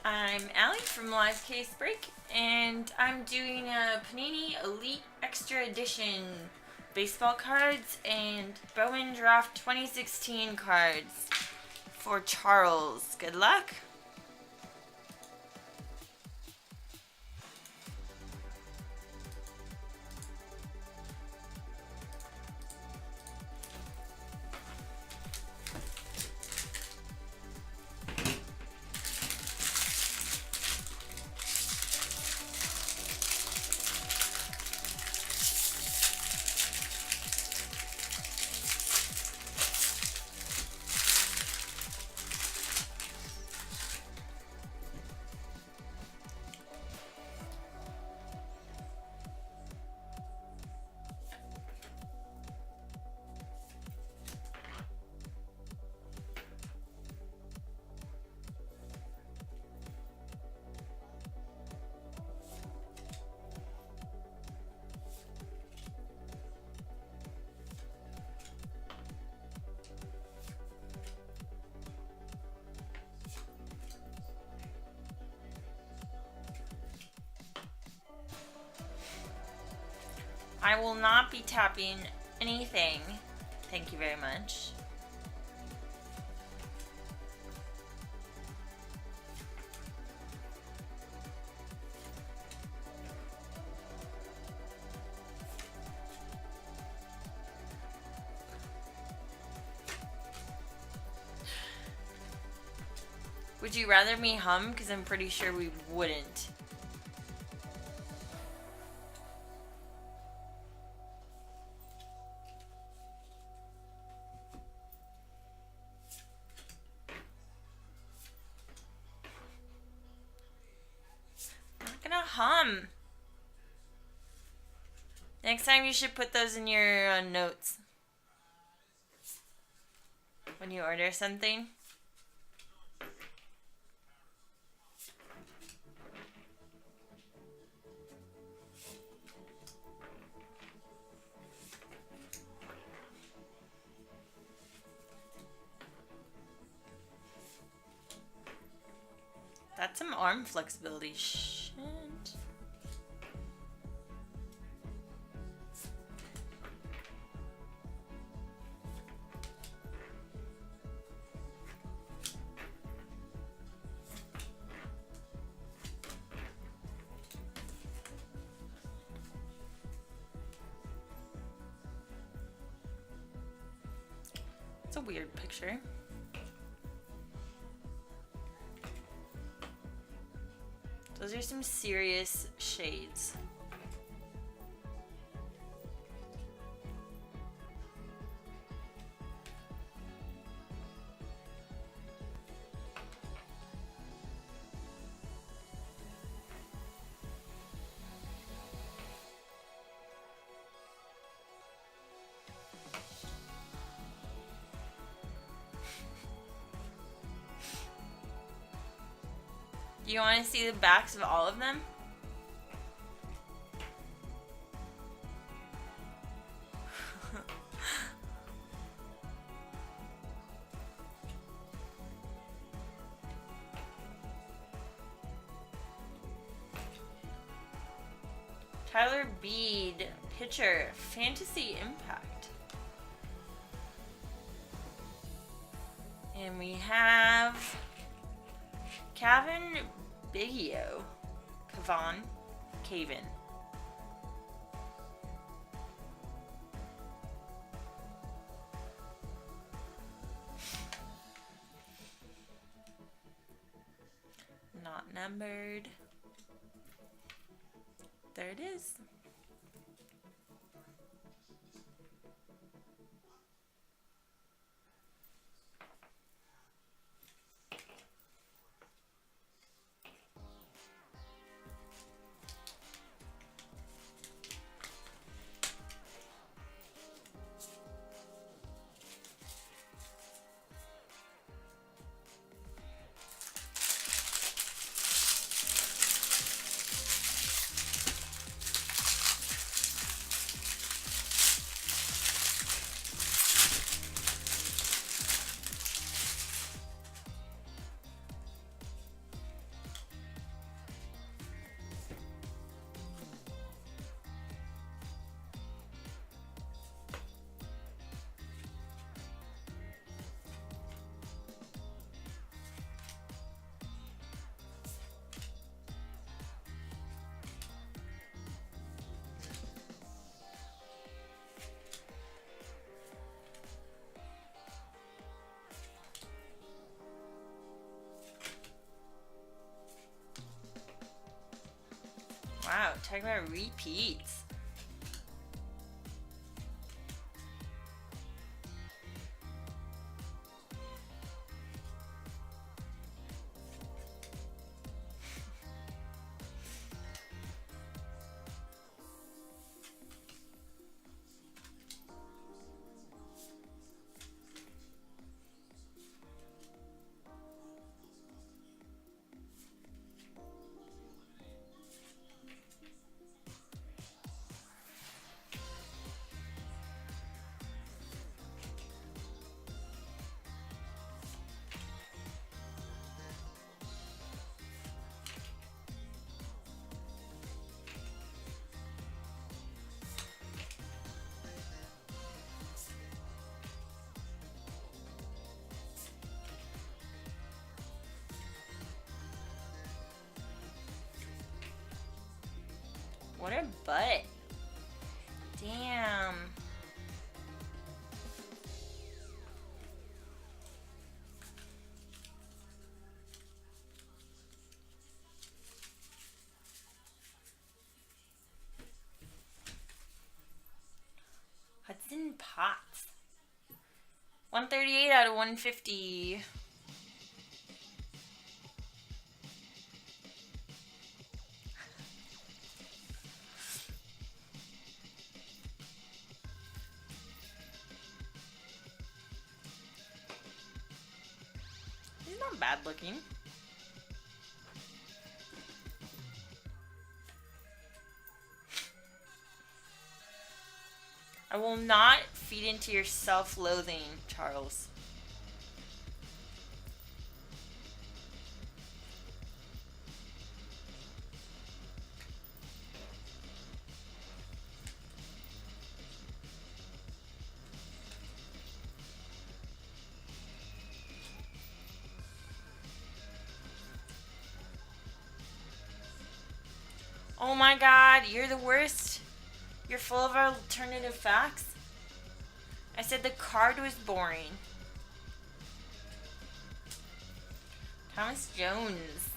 I'm Alli from Live Case Break, and I'm doing a Panini Elite Extra Edition baseball cards and Bowman Draft 2016 cards for Charles. Good luck! I will not be tapping anything. Thank you very much. Would you rather me hum? Because I'm pretty sure we wouldn't. Hum. Next time you should put those in your notes when you order something. That's some arm flexibility. Shit. It's a weird picture. Those are some serious shades. Do you want to see the backs of all of them? Tyler Beede, pitcher, Fantasy Impact. And we have Kevin Biggio, Caven. Not numbered. There it is. Wow, talk about repeats. What a butt. Damn. Hudson Potts. 138 out of 150. He's not bad looking. I will not feed into your self-loathing, Charles. Oh my god, you're the worst. You're full of alternative facts. I said the card was boring. Thomas Jones.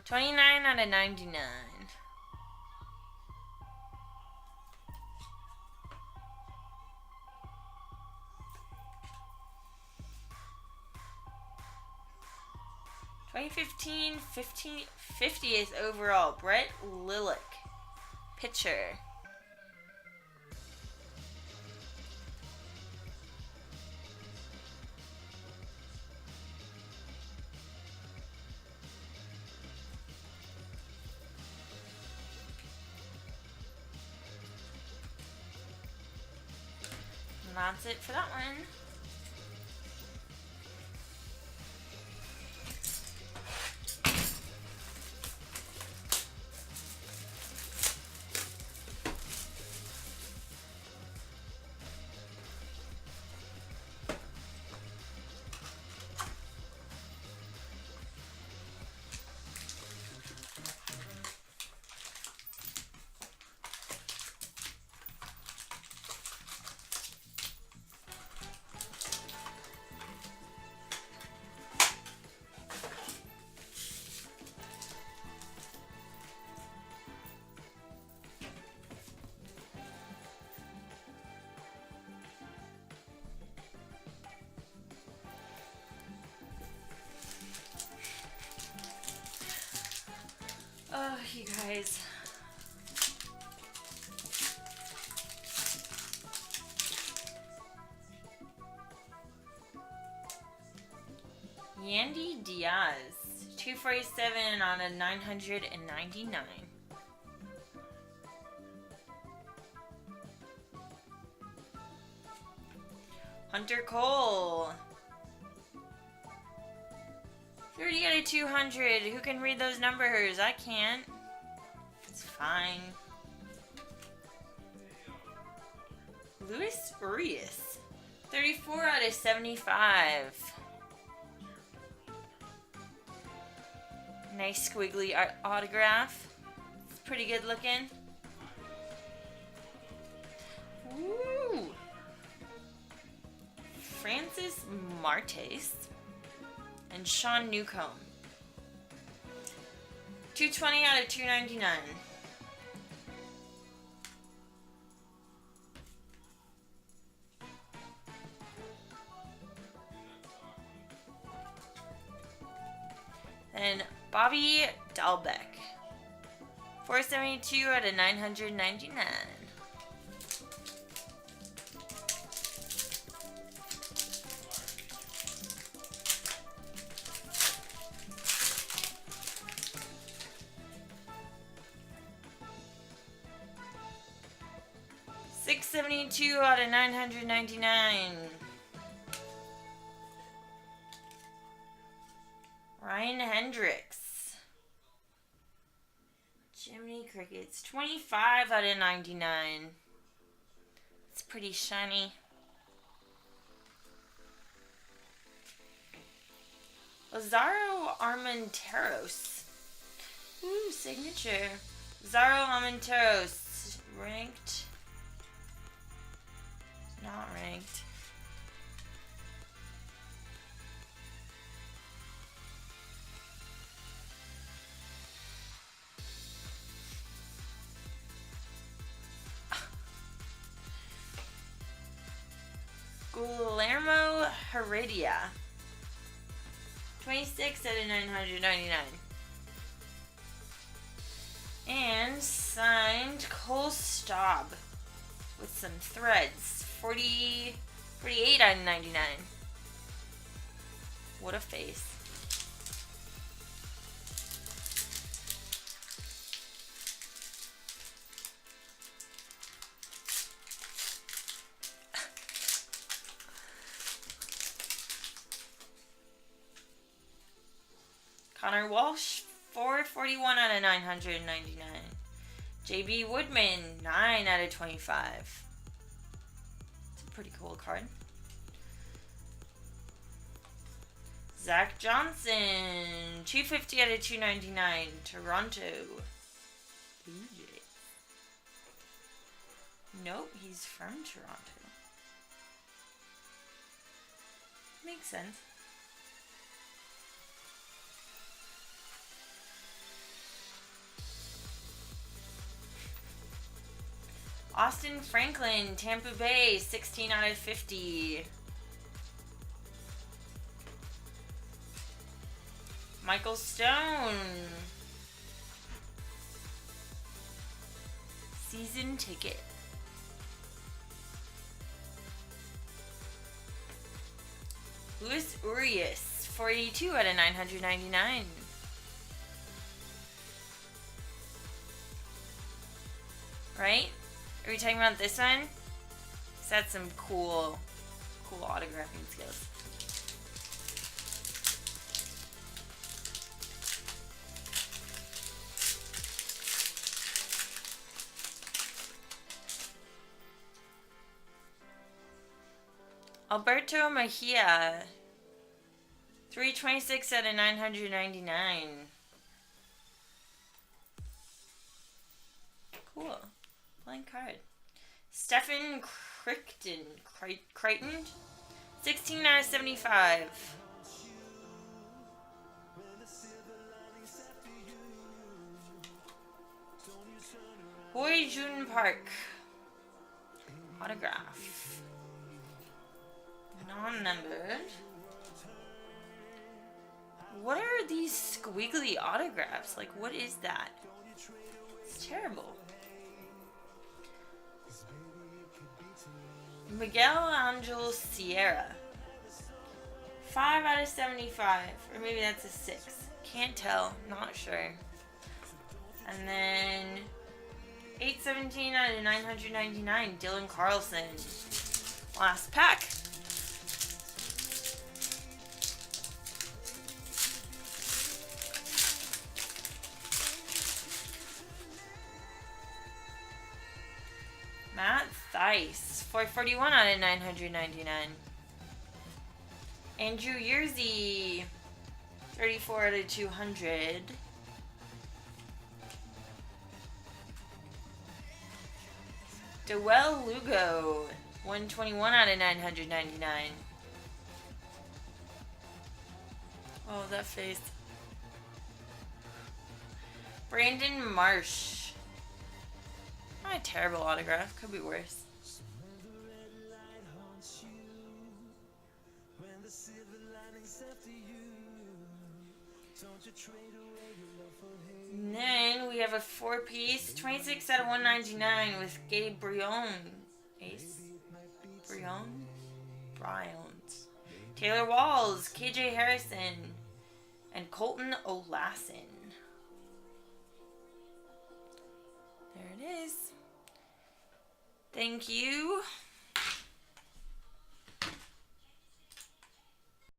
29 out of 99. (2015) 50th overall, Brett Lillick, pitcher. And that's it for that one. Oh, you guys. Yandy Diaz, 247 on a 999. Hunter Cole, 30 out of 200. Who can read those numbers? I can't. It's fine. Luis Urias, 34 out of 75. Nice squiggly autograph. It's pretty good looking. Ooh. Francis Martes and Sean Newcomb. 220 out of 299. And Bobby Dahlbeck. 472 out of 999. $672 out of 999. Ryan Hendricks. Jiminy Crickets. 25 out of 99. It's pretty shiny. Lazaro Armenteros. Ooh, signature. Lazaro Armenteros. Ranked. Not ranked. Guillermo Heredia. 26 out of 999. And signed Cole Staub with some threads. 48 out of 99. What a face. Connor Walsh, 441 out of 999. JB Woodman, 9 out of 25. It's a pretty cool card. Zach Johnson, 250 out of 299. Toronto. Blue Jays. Nope, he's from Toronto. Makes sense. Austin Franklin, Tampa Bay, 16 out of 50. Michael Stone. Season ticket. Luis Urias, 42 out of 999. Right? Are we talking about this one? It's got some cool autographing skills. Alberto Mejia, 326 out of 999. Cool. Blank card. Stephen Crichton, 16 out of 75. Boy Jun Park. Autograph. Non-numbered. What are these squiggly autographs? Like, what is that? It's terrible. Miguel Angel Sierra. 5 out of 75. Or maybe that's a 6. Can't tell. Not sure. And then 817 out of 999. Dylan Carlson. Last pack. Matt Theis, 441 out of 999. Andrew Yerzy, 34 out of 200. Dewell Lugo, 121 out of 999. Oh, that face. Brandon Marsh. Not a terrible autograph. Could be worse. And then we have a 4-piece, 26 out of 199 with Gabe Brion. Ace? Brion? Bryant. Taylor Walls, KJ Harrison, and Colton Olassen. There it is. Thank you.